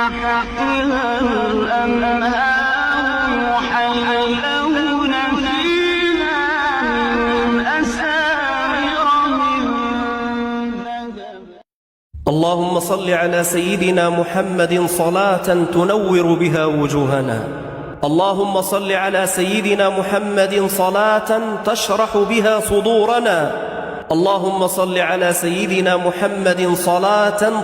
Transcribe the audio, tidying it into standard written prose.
تحتها الأنهار يحلون فيها من أساور من ذهب. اللهم صل على سيدنا محمد صلاة تنور بها وجوهنا. اللهم صل على سيدنا محمد صلاة تشرح بها صدورنا. اللهم صل على سيدنا محمد صلاة